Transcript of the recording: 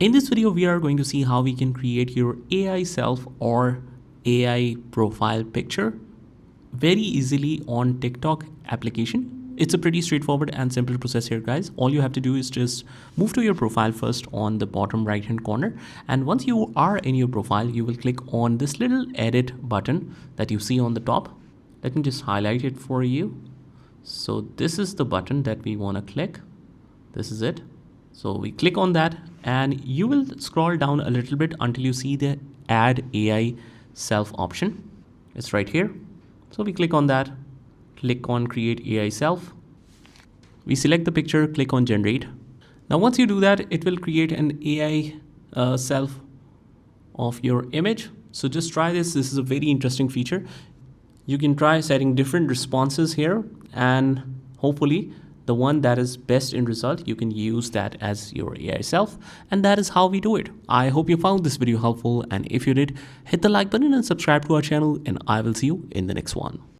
In this video, we are going to see how we can create your AI self or AI profile picture very easily on TikTok application. It's a pretty straightforward and simple process here, guys. All you have to do is just move to your profile first on the bottom right hand corner. And once you are in your profile, you will click on this little edit button that you see on the top. Let me just highlight it for you. So this is the button that we want to click. This is it. So we click on that and you will scroll down a little bit until you see the add AI self option. It's right here. So we click on that, click on create AI self. We select the picture, click on generate. Now, once you do that, it will create an AI self of your image. So just try this. This is a very interesting feature. You can try setting different responses here, and hopefully the one that is best in result, you can use that as your AI self. And that is how we do it. I hope you found this video helpful. And if you did, hit the like button and subscribe to our channel, and I will see you in the next one.